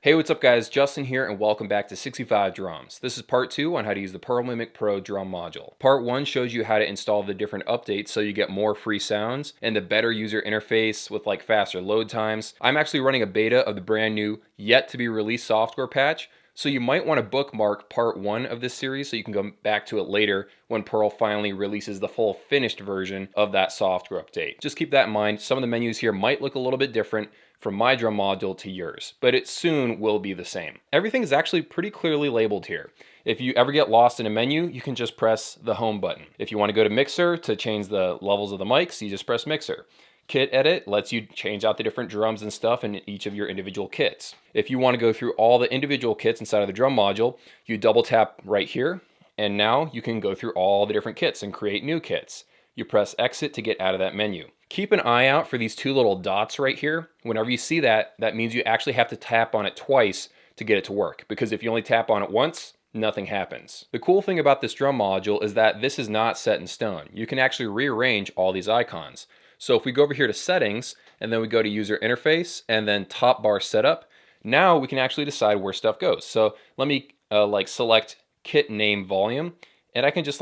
Hey, what's up guys? Justin here and welcome back to 65 Drums. This is part 2 on how to use the Pearl Mimic Pro drum module. Part 1 shows you how to install the different updates so you get more free sounds and the better user interface with like faster load times. I'm actually running a beta of the brand new, yet to be released software patch, so you might want to bookmark part 1 of this series so you can go back to it later when Pearl finally releases the full finished version of that software update. Just keep that in mind. Some of the menus here might look a little bit different from my drum module to yours, but it soon will be the same. Everything is actually pretty clearly labeled here. If you ever get lost in a menu, you can just press the home button. If you want to go to mixer to change the levels of the mics, you just press mixer. Kit edit lets you change out the different drums and stuff in each of your individual kits. If you want to go through all the individual kits inside of the drum module, you double tap right here, and now you can go through all the different kits and create new kits. You press exit to get out of that menu. Keep an eye out for these two little dots right here. Whenever you see that, that means you actually have to tap on it twice to get it to work, because if you only tap on it once, nothing happens. The cool thing about this drum module is that this is not set in stone. You can actually rearrange all these icons. So if we go over here to settings, and then we go to user interface, and then top bar setup, now we can actually decide where stuff goes. So let me select kit name volume, and I can just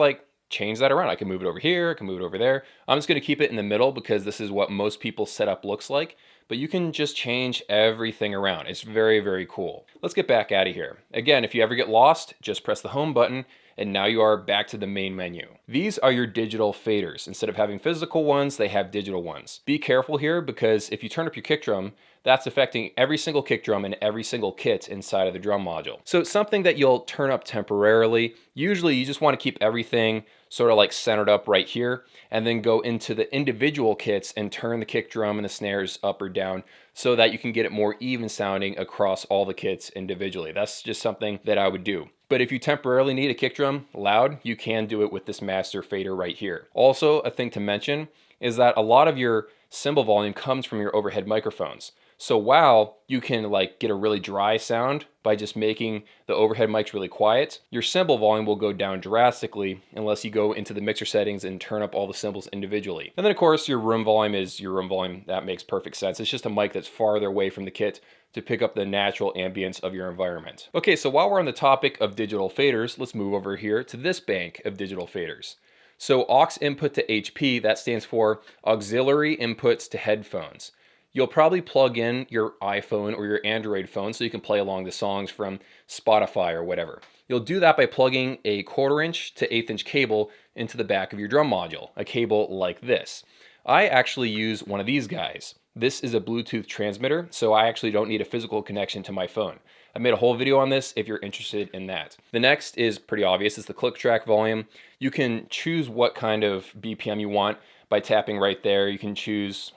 change that around. I can move it over here, I can move it over there. I'm just gonna keep it in the middle because this is what most people's setup looks like, but you can just change everything around. It's very, very cool. Let's get back out of here. Again, if you ever get lost, just press the home button, and now you are back to the main menu. These are your digital faders. Instead of having physical ones, they have digital ones. Be careful here, because if you turn up your kick drum, that's affecting every single kick drum and every single kit inside of the drum module. So it's something that you'll turn up temporarily. Usually you just want to keep everything sort of like centered up right here, and then go into the individual kits and turn the kick drum and the snares up or down so that you can get it more even sounding across all the kits individually. That's just something that I would do. But if you temporarily need a kick drum loud, you can do it with this master fader right here. Also, a thing to mention is that a lot of your cymbal volume comes from your overhead microphones. So while you can get a really dry sound by just making the overhead mics really quiet, your cymbal volume will go down drastically unless you go into the mixer settings and turn up all the cymbals individually. And then of course your room volume is your room volume. That makes perfect sense. It's just a mic that's farther away from the kit to pick up the natural ambience of your environment. Okay, so while we're on the topic of digital faders, let's move over here to this bank of digital faders. So aux input to HP, that stands for auxiliary inputs to headphones. You'll probably plug in your iPhone or your Android phone so you can play along the songs from Spotify or whatever. You'll do that by plugging a 1/4 inch to 1/8 inch cable into the back of your drum module, a cable like this. I actually use one of these guys. This is a Bluetooth transmitter, so I actually don't need a physical connection to my phone. I made a whole video on this if you're interested in that. The next is pretty obvious. It's the click track volume. You can choose what kind of BPM you want by tapping right there. You can choose,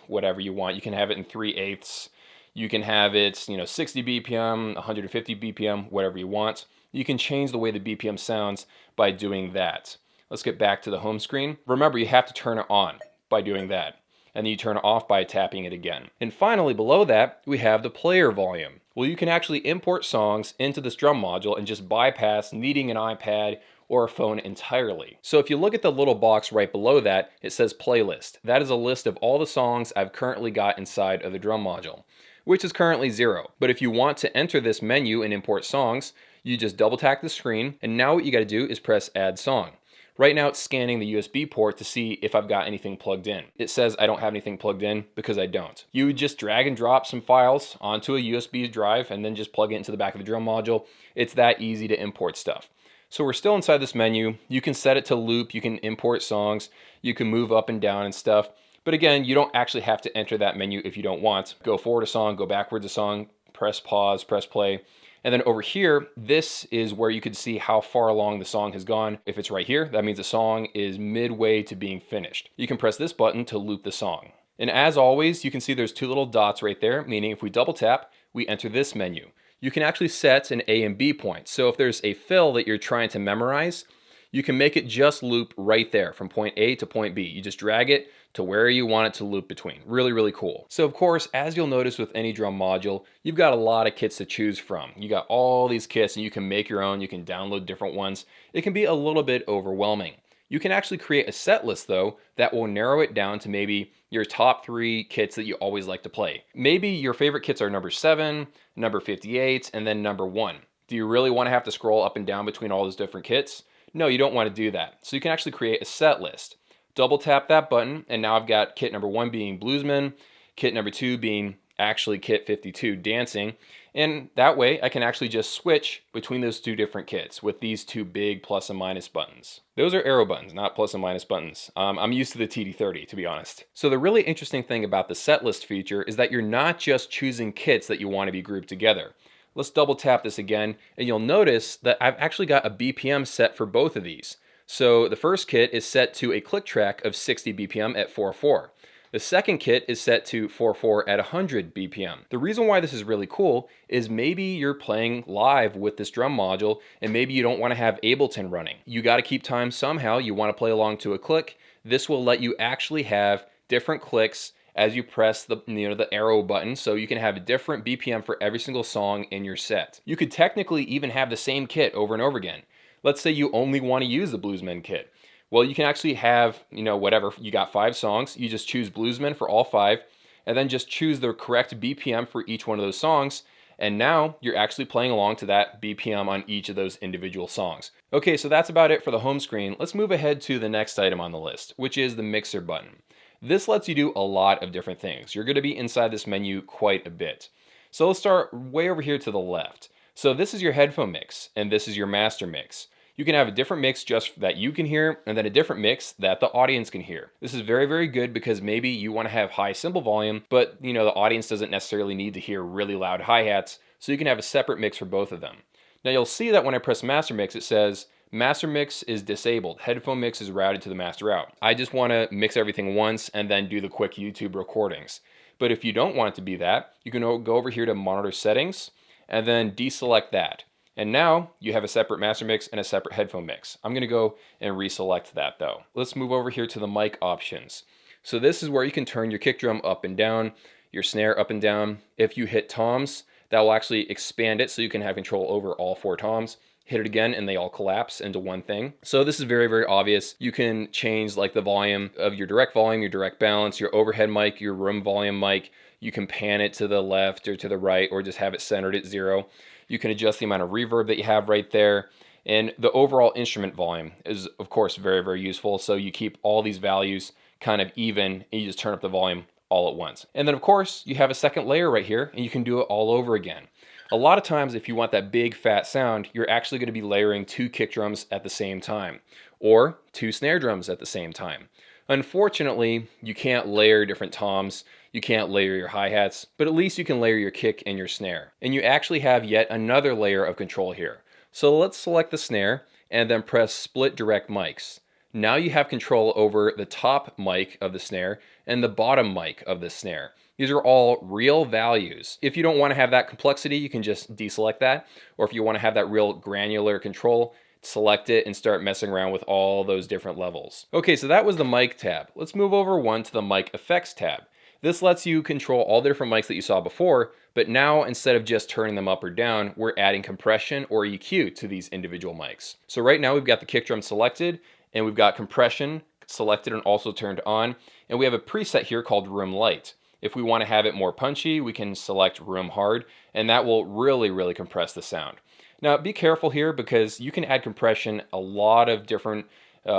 whatever you want. You can have it in 3/8. You can have it, 60 BPM, 150 BPM, whatever you want. You can change the way the BPM sounds by doing that. Let's get back to the home screen. Remember, you have to turn it on by doing that, and then you turn it off by tapping it again. And finally, below that, we have the player volume. Well, you can actually import songs into this drum module and just bypass needing an iPad or a phone entirely. So if you look at the little box right below that, it says playlist. That is a list of all the songs I've currently got inside of the drum module, which is currently 0. But if you want to enter this menu and import songs, you just double tap the screen, and now what you gotta do is press add song. Right now it's scanning the USB port to see if I've got anything plugged in. It says I don't have anything plugged in because I don't. You would just drag and drop some files onto a USB drive and then just plug it into the back of the drum module. It's that easy to import stuff. So we're still inside this menu. You can set it to loop, you can import songs, you can move up and down and stuff. But again, you don't actually have to enter that menu if you don't want. Go forward a song, go backwards a song, press pause, press play. And then over here, this is where you could see how far along the song has gone. If it's right here, that means the song is midway to being finished. You can press this button to loop the song. And as always, you can see there's two little dots right there, meaning if we double tap, we enter this menu. You can actually set an A and B point. So if there's a fill that you're trying to memorize, you can make it just loop right there from point A to point B. You just drag it to where you want it to loop between. Really, really cool. So of course, as you'll notice with any drum module, you've got a lot of kits to choose from. You got all these kits and you can make your own, you can download different ones. It can be a little bit overwhelming. You can actually create a set list though that will narrow it down to maybe your top 3 kits that you always like to play. Maybe your favorite kits are number 7, number 58, and then number 1. Do you really want to have to scroll up and down between all those different kits? No, you don't want to do that. So you can actually create a set list. Double tap that button, and now I've got kit number 1 being Bluesman, kit number 2 being actually kit 52 dancing, and that way I can actually just switch between those 2 different kits with these 2 big plus and minus buttons. Those are arrow buttons, not plus and minus buttons. I'm used to the TD30, to be honest. So the really interesting thing about the set list feature is that you're not just choosing kits that you want to be grouped together. Let's double tap this again, and you'll notice that I've actually got a BPM set for both of these. So the first kit is set to a click track of 60 BPM at 4/4. The second kit is set to 4/4 at 100 BPM. The reason why this is really cool is maybe you're playing live with this drum module and maybe you don't want to have Ableton running. You got to keep time somehow. You want to play along to a click. This will let you actually have different clicks as you press the arrow button, so you can have a different BPM for every single song in your set. You could technically even have the same kit over and over again. Let's say you only want to use the Bluesman kit. Well, you can actually have, whatever, you got 5 songs, you just choose Bluesman for all 5, and then just choose the correct BPM for each one of those songs, and now you're actually playing along to that BPM on each of those individual songs. Okay, so that's about it for the home screen. Let's move ahead to the next item on the list, which is the mixer button. This lets you do a lot of different things. You're going to be inside this menu quite a bit. So let's start way over here to the left. So this is your headphone mix, and this is your master mix. You can have a different mix just that you can hear, and then a different mix that the audience can hear. This is very, very good because maybe you want to have high cymbal volume, but the audience doesn't necessarily need to hear really loud hi-hats, so you can have a separate mix for both of them. Now you'll see that when I press master mix, it says master mix is disabled. Headphone mix is routed to the master route. I just want to mix everything once and then do the quick YouTube recordings. But if you don't want it to be that, you can go over here to monitor settings and then deselect that. And now you have a separate master mix and a separate headphone mix. I'm going to go and reselect that though. Let's move over here to the mic options. So this is where you can turn your kick drum up and down, your snare up and down. If you hit toms, that will actually expand it so you can have control over all 4 toms. Hit it again and they all collapse into one thing. So this is very, very obvious. You can change like the volume of your direct volume, your direct balance, your overhead mic, your room volume mic. You can pan it to the left or to the right or just have it centered at 0. You can adjust the amount of reverb that you have right there. And the overall instrument volume is, of course, very, very useful. So you keep all these values kind of even and you just turn up the volume all at once. And then, of course, you have a second layer right here and you can do it all over again. A lot of times, if you want that big fat sound, you're actually going to be layering 2 kick drums at the same time or 2 snare drums at the same time. Unfortunately, you can't layer different toms, you can't layer your hi-hats, but at least you can layer your kick and your snare. And you actually have yet another layer of control here. So let's select the snare and then press split direct mics. Now you have control over the top mic of the snare and the bottom mic of the snare. These are all real values. If you don't want to have that complexity, you can just deselect that. Or if you want to have that real granular control, select it and start messing around with all those different levels. Okay, so that was the mic tab. Let's move over one to the mic effects tab. This lets you control all the different mics that you saw before, but now instead of just turning them up or down, we're adding compression or EQ to these individual mics. So right now we've got the kick drum selected and we've got compression selected and also turned on, and we have a preset here called room light. If we want to have it more punchy, we can select room hard, and that will really, really compress the sound. Now, be careful here because you can add compression a lot of different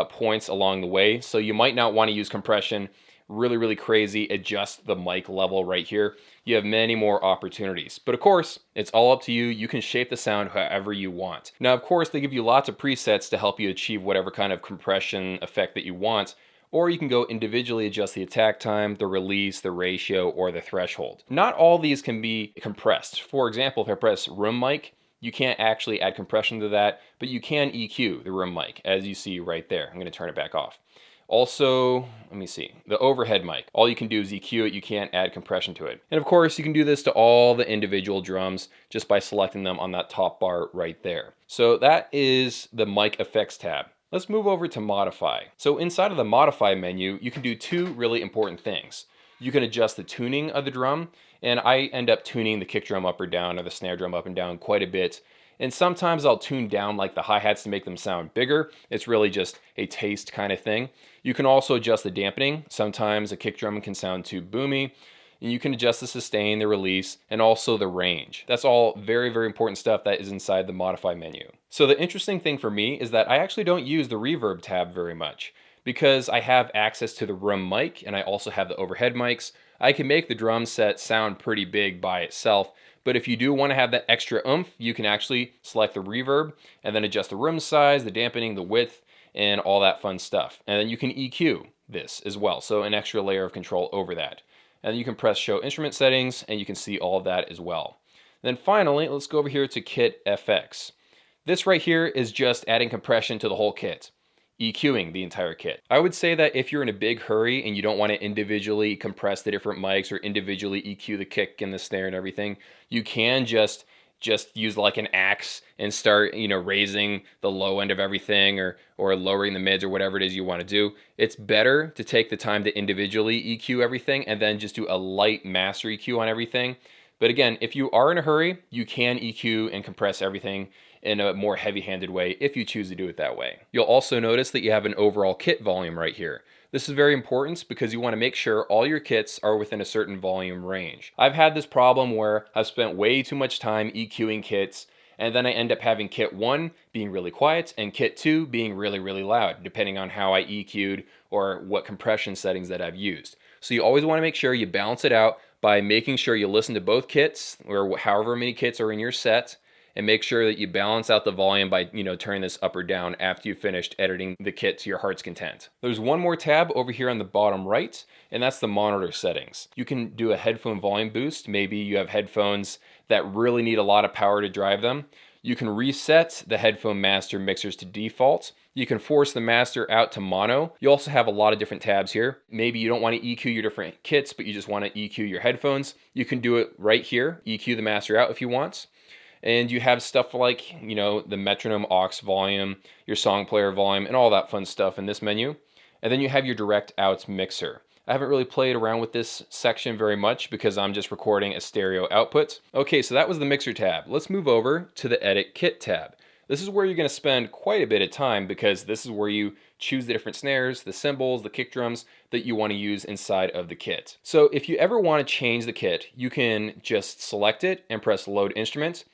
points along the way. So you might not want to use compression really, really crazy, adjust the mic level right here. You have many more opportunities. But of course, it's all up to you. You can shape the sound however you want. Now, of course, they give you lots of presets to help you achieve whatever kind of compression effect that you want. Or you can go individually adjust the attack time, the release, the ratio, or the threshold. Not all these can be compressed. For example, if I press room mic, you can't actually add compression to that, but you can EQ the room mic, as you see right there. I'm going to turn it back off. Also, let me see, the overhead mic. All you can do is EQ it, you can't add compression to it. And of course, you can do this to all the individual drums just by selecting them on that top bar right there. So that is the mic effects tab. Let's move over to modify. So inside of the modify menu, you can do 2 really important things. You can adjust the tuning of the drum, and I end up tuning the kick drum up or down or the snare drum up and down quite a bit. And sometimes I'll tune down like the hi-hats to make them sound bigger. It's really just a taste kind of thing. You can also adjust the dampening. Sometimes a kick drum can sound too boomy. And you can adjust the sustain, the release, and also the range. That's all very, very important stuff that is inside the modify menu. So the interesting thing for me is that I actually don't use the reverb tab very much because I have access to the room mic and I also have the overhead mics. I can make the drum set sound pretty big by itself, but if you do want to have that extra oomph, you can actually select the reverb and then adjust the room size, the dampening, the width, and all that fun stuff. And then you can EQ this as well, so an extra layer of control over that. And then you can press show instrument settings and you can see all of that as well. Then finally, let's go over here to Kit FX. This right here is just adding compression to the whole kit, EQing the entire kit. I would say that if you're in a big hurry and you don't want to individually compress the different mics or individually EQ the kick and the snare and everything, you can just use like an axe and start, raising the low end of everything or lowering the mids or whatever it is you want to do. It's better to take the time to individually EQ everything and then just do a light master EQ on everything. But again, if you are in a hurry, you can EQ and compress everything in a more heavy-handed way if you choose to do it that way. You'll also notice that you have an overall kit volume right here. This is very important because you want to make sure all your kits are within a certain volume range. I've had this problem where I've spent way too much time EQing kits, and then I end up having kit 1 being really quiet and kit 2 being really, really loud, depending on how I EQ'd or what compression settings that I've used. So you always want to make sure you balance it out by making sure you listen to both kits, or however many kits are in your set, and make sure that you balance out the volume by, turning this up or down after you've finished editing the kit to your heart's content. There's one more tab over here on the bottom right, and that's the monitor settings. You can do a headphone volume boost. Maybe you have headphones that really need a lot of power to drive them. You can reset the headphone master mixers to default. You can force the master out to mono. You also have a lot of different tabs here. Maybe you don't want to EQ your different kits, but you just want to EQ your headphones. You can do it right here. EQ the master out if you want. And you have stuff like, the metronome aux volume, your song player volume, and all that fun stuff in this menu. And then you have your direct out mixer. I haven't really played around with this section very much because I'm just recording a stereo output. Okay, so that was the mixer tab. Let's move over to the edit kit tab. This is where you're going to spend quite a bit of time because this is where you choose the different snares, the cymbals, the kick drums that you want to use inside of the kit. So if you ever want to change the kit, you can just select it and press load instrument.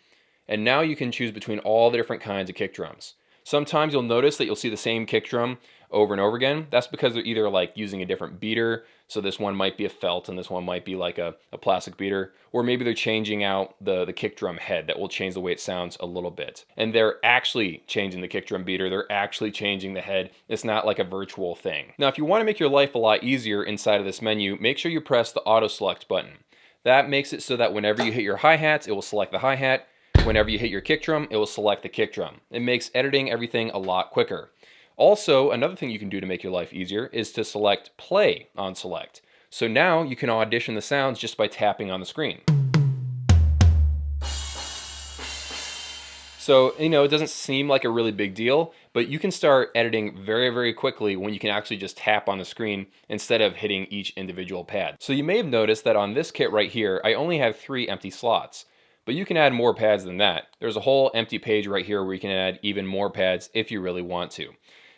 And now you can choose between all the different kinds of kick drums. Sometimes you'll notice that you'll see the same kick drum over and over again. That's because they're either like using a different beater. So this one might be a felt and this one might be like a plastic beater. Or maybe they're changing out the kick drum head. That will change the way it sounds a little bit. And they're actually changing the kick drum beater. They're actually changing the head. It's not like a virtual thing. Now, if you want to make your life a lot easier inside of this menu, make sure you press the auto select button. That makes it so that whenever you hit your hi-hats, it will select the hi-hat. Whenever you hit your kick drum, it will select the kick drum. It makes editing everything a lot quicker. Also, another thing you can do to make your life easier is to select play on select. So now you can audition the sounds just by tapping on the screen. So, it doesn't seem like a really big deal, but you can start editing very, very quickly when you can actually just tap on the screen instead of hitting each individual pad. So you may have noticed that on this kit right here, I only have 3 empty slots. But you can add more pads than that. There's a whole empty page right here where you can add even more pads if you really want to.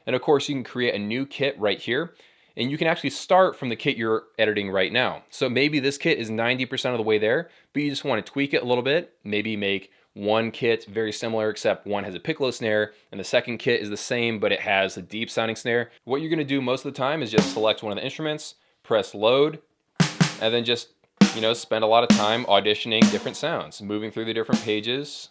And of course, you can create a new kit right here. And you can actually start from the kit you're editing right now. So maybe this kit is 90% of the way there, but you just want to tweak it a little bit. Maybe make one kit very similar, except one has a piccolo snare, and the second kit is the same, but it has a deep sounding snare. What you're going to do most of the time is just select one of the instruments, press load, and then just spend a lot of time auditioning different sounds, moving through the different pages.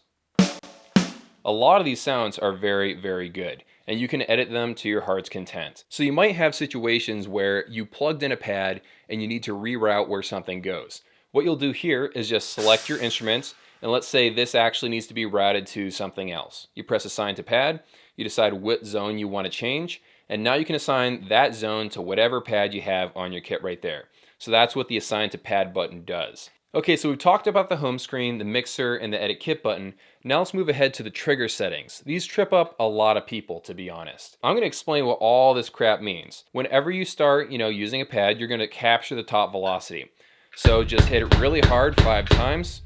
A lot of these sounds are very, very good, and you can edit them to your heart's content. So you might have situations where you plugged in a pad and you need to reroute where something goes. What you'll do here is just select your instruments, and let's say this actually needs to be routed to something else. You press assign to pad, you decide what zone you want to change, and now you can assign that zone to whatever pad you have on your kit right there. So that's what the assign to pad button does. Okay, so we've talked about the home screen, the mixer, and the edit kit button. Now let's move ahead to the trigger settings. These trip up a lot of people, to be honest. I'm going to explain what all this crap means. Whenever you start, using a pad, you're going to capture the top velocity. So just hit it really hard 5 times,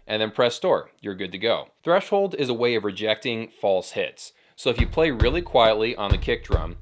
and then press store. You're good to go. Threshold is a way of rejecting false hits. So if you play really quietly on the kick drum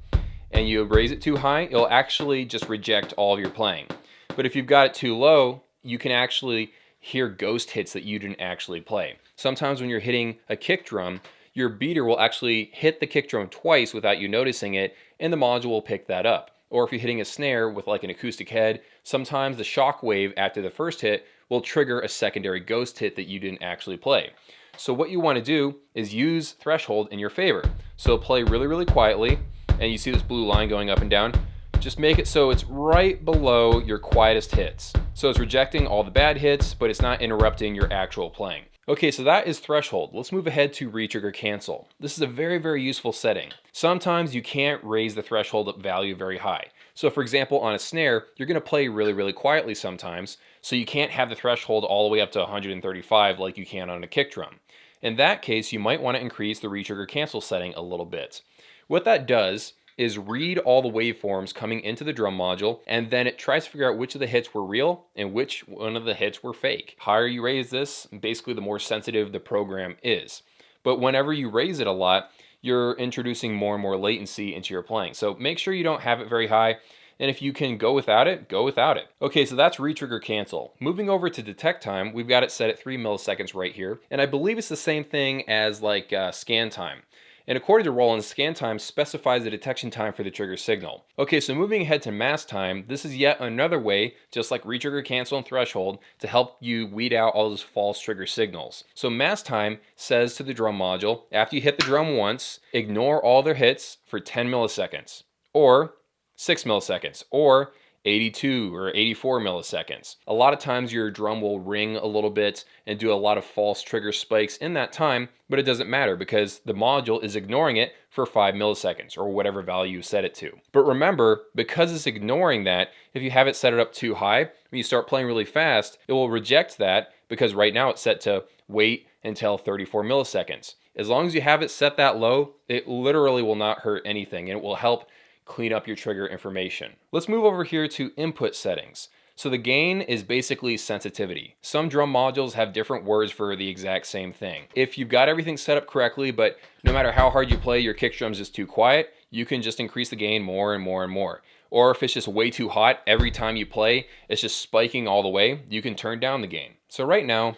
and you raise it too high, it'll actually just reject all of your playing. But if you've got it too low, you can actually hear ghost hits that you didn't actually play. Sometimes when you're hitting a kick drum, your beater will actually hit the kick drum twice without you noticing it, and the module will pick that up. Or if you're hitting a snare with like an acoustic head, sometimes the shock wave after the first hit will trigger a secondary ghost hit that you didn't actually play. So what you want to do is use threshold in your favor. So play really, really quietly, and you see this blue line going up and down. Just make it so it's right below your quietest hits. So it's rejecting all the bad hits, but it's not interrupting your actual playing. Okay, so that is threshold. Let's move ahead to retrigger cancel. This is a very, very useful setting. Sometimes you can't raise the threshold value very high. So for example, on a snare, you're gonna play really, really quietly sometimes, so you can't have the threshold all the way up to 135 like you can on a kick drum. In that case, you might wanna increase the retrigger cancel setting a little bit. What that does is read all the waveforms coming into the drum module, and then it tries to figure out which of the hits were real and which one of the hits were fake. The higher you raise this, basically the more sensitive the program is. But whenever you raise it a lot, you're introducing more and more latency into your playing. So make sure you don't have it very high, and if you can go without it, go without it. Okay, so that's retrigger cancel. Moving over to detect time, we've got it set at 3 milliseconds right here, and I believe it's the same thing as like scan time. And according to Roland, scan time specifies the detection time for the trigger signal. Okay, so moving ahead to mask time, this is yet another way, just like retrigger cancel and threshold, to help you weed out all those false trigger signals. So mask time says to the drum module, after you hit the drum once, ignore all their hits for 10 milliseconds, or 6 milliseconds, or 82 or 84 milliseconds. A lot of times your drum will ring a little bit and do a lot of false trigger spikes in that time, but it doesn't matter because the module is ignoring it for 5 milliseconds or whatever value you set it to. But remember, because it's ignoring that, if you have it set it up too high, when you start playing really fast, it will reject that because right now it's set to wait until 34 milliseconds. As long as you have it set that low, it literally will not hurt anything, and it will help clean up your trigger information. Let's move over here to input settings. So the gain is basically sensitivity. Some drum modules have different words for the exact same thing. If you've got everything set up correctly, but no matter how hard you play, your kick drum's just too quiet, you can just increase the gain more and more and more. Or if it's just way too hot, every time you play, it's just spiking all the way, you can turn down the gain. So right now,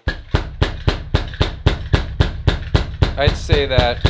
I'd say that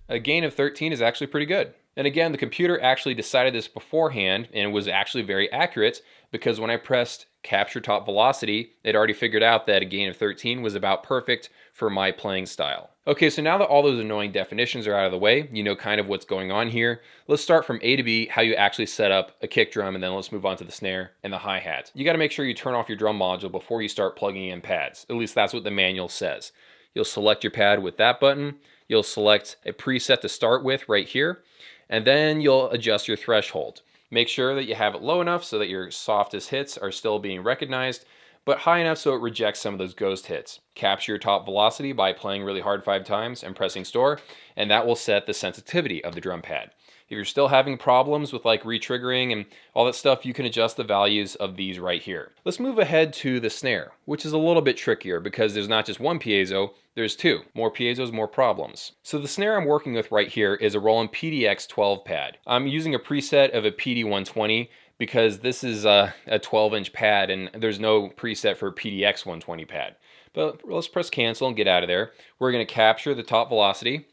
a gain of 13 is actually pretty good. And again, the computer actually decided this beforehand, and it was actually very accurate because when I pressed capture top velocity, it already figured out that a gain of 13 was about perfect for my playing style. Okay, so now that all those annoying definitions are out of the way, you know kind of what's going on here. Let's start from A to B, how you actually set up a kick drum, and then let's move on to the snare and the hi-hat. You gotta make sure you turn off your drum module before you start plugging in pads. At least that's what the manual says. You'll select your pad with that button. You'll select a preset to start with right here, and then you'll adjust your threshold. Make sure that you have it low enough so that your softest hits are still being recognized, but high enough so it rejects some of those ghost hits. Capture your top velocity by playing really hard 5 times and pressing store, and that will set the sensitivity of the drum pad. If you're still having problems with like retriggering and all that stuff, you can adjust the values of these right here. Let's move ahead to the snare, which is a little bit trickier because there's not just one piezo, there's 2. More piezos, more problems. So the snare I'm working with right here is a Roland PDX 12 pad. I'm using a preset of a PD120 because this is a 12-inch pad and there's no preset for a PDX 120 pad. But let's press cancel and get out of there. We're gonna capture the top velocity.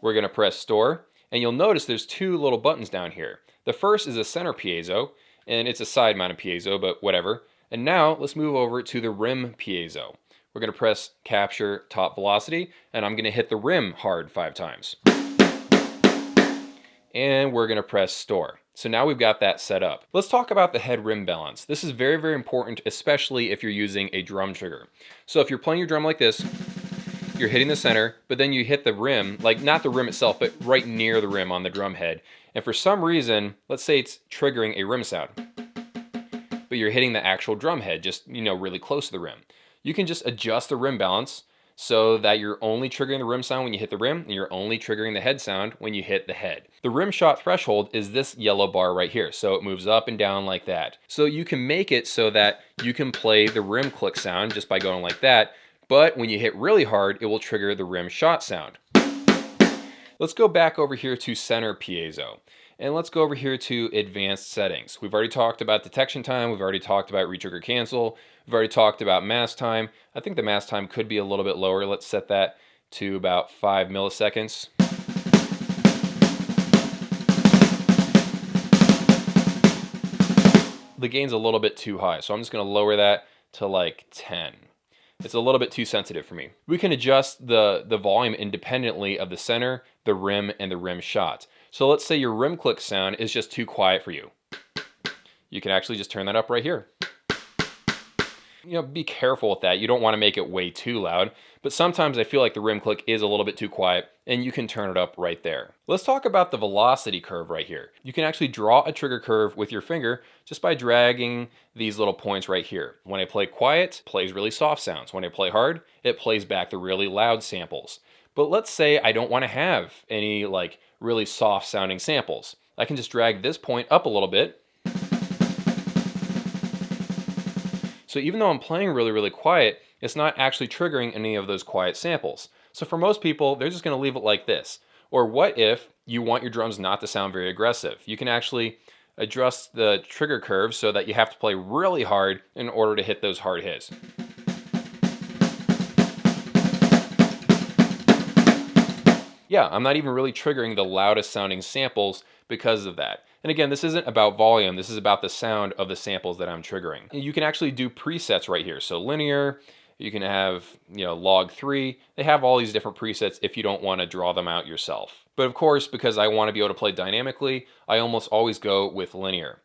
We're gonna press store, and you'll notice there's 2 little buttons down here. The first is a center piezo, and it's a side mounted piezo, but whatever. And now let's move over to the rim piezo. We're gonna press capture top velocity, and I'm gonna hit the rim hard 5 times. And we're gonna press store. So now we've got that set up. Let's talk about the head rim balance. This is very, very important, especially if you're using a drum trigger. So if you're playing your drum like this, you're hitting the center, but then you hit the rim, like not the rim itself, but right near the rim on the drum head. And for some reason, let's say it's triggering a rim sound, but you're hitting the actual drum head, just, really close to the rim. You can just adjust the rim balance so that you're only triggering the rim sound when you hit the rim, and you're only triggering the head sound when you hit the head. The rim shot threshold is this yellow bar right here, so it moves up and down like that. So you can make it so that you can play the rim click sound just by going like that, but when you hit really hard, it will trigger the rim shot sound. Let's go back over here to center piezo. And let's go over here to advanced settings. We've already talked about detection time. We've already talked about retrigger cancel. We've already talked about mask time. I think the mask time could be a little bit lower. Let's set that to about 5 milliseconds. The gain's a little bit too high, so I'm just going to lower that to like 10. It's a little bit too sensitive for me. We can adjust the volume independently of the center, the rim, and the rim shot. So let's say your rim click sound is just too quiet for you. You can actually just turn that up right here. You know, be careful with that. You don't want to make it way too loud, but sometimes I feel like the rim click is a little bit too quiet, and you can turn it up right there. Let's talk about the velocity curve right here. You can actually draw a trigger curve with your finger just by dragging these little points right here. When I play quiet, it plays really soft sounds. When I play hard, it plays back the really loud samples. But let's say I don't want to have any like really soft sounding samples. I can just drag this point up a little bit. So even though I'm playing really quiet, it's not actually triggering any of those quiet samples. So for most people, they're just going to leave it like this. Or what if you want your drums not to sound very aggressive? You can actually adjust the trigger curve so that you have to play really hard in order to hit those hard hits. Yeah, I'm not even really triggering the loudest sounding samples because of that. And again, this isn't about volume, this is about the sound of the samples that I'm triggering. You can actually do presets right here. So linear, you can have, log 3. They have all these different presets if you don't want to draw them out yourself. But of course, because I want to be able to play dynamically, I almost always go with linear.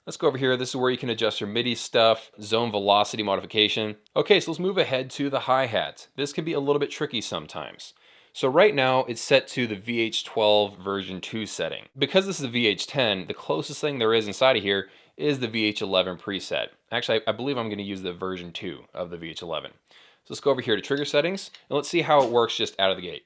Let's go over here. This is where you can adjust your MIDI stuff, zone velocity modification. Okay, so let's move ahead to the hi-hat. This can be a little bit tricky sometimes. So right now it's set to the VH12 version 2 setting. Because this is a VH10, the closest thing there is inside of here is the VH11 preset. Actually, I believe I'm going to use the version 2 of the VH11. So let's go over here to trigger settings and let's see how it works just out of the gate.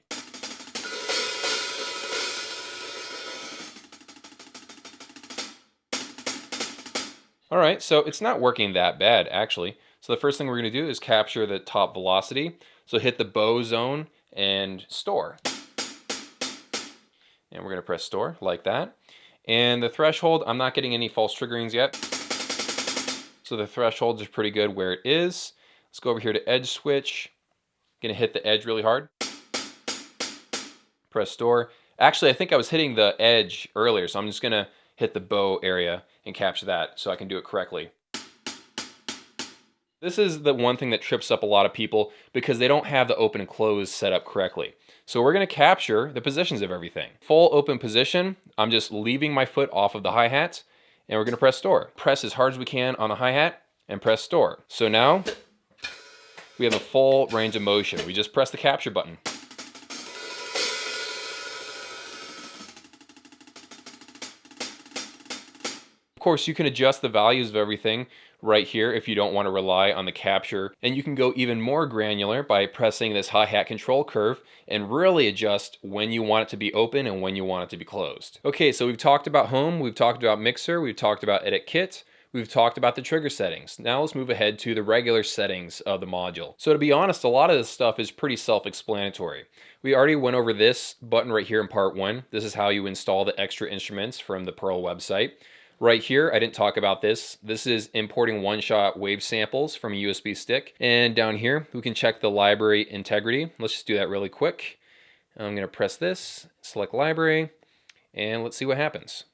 All right, so it's not working that bad actually. So the first thing we're going to do is capture the top velocity. So hit the bow zone and store. And we're going to press store like that. And the threshold, I'm not getting any false triggerings yet. So the thresholds are pretty good where it is. Let's go over here to edge switch. Going to hit the edge really hard. Press store. Actually, I think I was hitting the edge earlier, so I'm just going to hit the bow area and capture that so I can do it correctly. This is the one thing that trips up a lot of people because they don't have the open and close set up correctly. So we're going to capture the positions of everything. Full open position, I'm just leaving my foot off of the hi-hat, and we're going to press store. Press as hard as we can on the hi-hat and press store. So now we have a full range of motion. We just press the capture button. Of course, you can adjust the values of everything right here if you don't want to rely on the capture, and you can go even more granular by pressing this hi-hat control curve and really adjust when you want it to be open and when you want it to be closed. Okay, so we've talked about home, we've talked about mixer, we've talked about edit kit, we've talked about the trigger settings. Now let's move ahead to the regular settings of the module. So to be honest, a lot of this stuff is pretty self-explanatory. We already went over this button right here in part 1. This is how you install the extra instruments from the Perl website. Right here, I didn't talk about this. This is importing one-shot wave samples from a USB stick. And down here, we can check the library integrity. Let's just do that really quick. I'm going to press this, select library, and let's see what happens.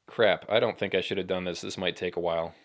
Crap, I don't think I should have done this. This might take a while.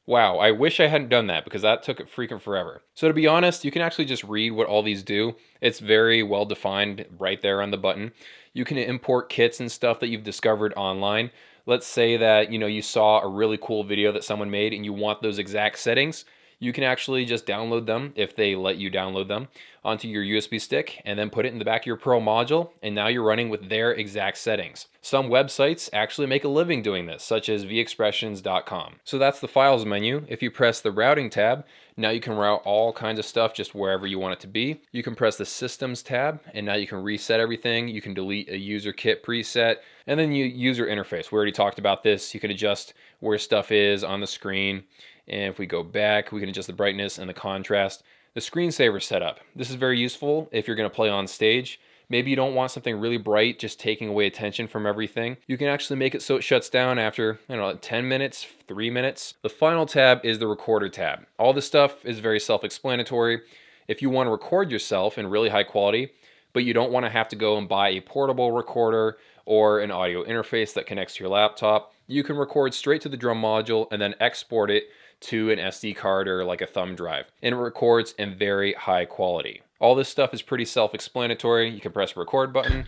Wow, I wish I hadn't done that because that took freaking forever. So to be honest, you can actually just read what all these do. It's very well defined right there on the button. You can import kits and stuff that you've discovered online. Let's say that you saw a really cool video that someone made and you want those exact settings. You can actually just download them, if they let you download them, onto your USB stick and then put it in the back of your Perl module, and now you're running with their exact settings. Some websites actually make a living doing this, such as vexpressions.com. So that's the files menu. If you press the routing tab, now you can route all kinds of stuff just wherever you want it to be. You can press the systems tab, and now you can reset everything. You can delete a user kit preset, and then user interface. We already talked about this. You can adjust where stuff is on the screen. And if we go back, we can adjust the brightness and the contrast. The screensaver setup. This is very useful if you're going to play on stage. Maybe you don't want something really bright just taking away attention from everything. You can actually make it so it shuts down after, 10 minutes, 3 minutes. The final tab is the recorder tab. All this stuff is very self-explanatory. If you want to record yourself in really high quality, but you don't want to have to go and buy a portable recorder or an audio interface that connects to your laptop, you can record straight to the drum module and then export it to an SD card or like a thumb drive. And it records in very high quality. All this stuff is pretty self-explanatory. You can press the record button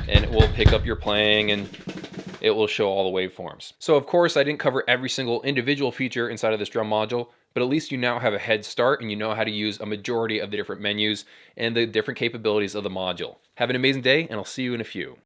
and it will pick up your playing and it will show all the waveforms. So of course I didn't cover every single individual feature inside of this drum module, but at least you now have a head start and you know how to use a majority of the different menus and the different capabilities of the module. Have an amazing day, and I'll see you in a few.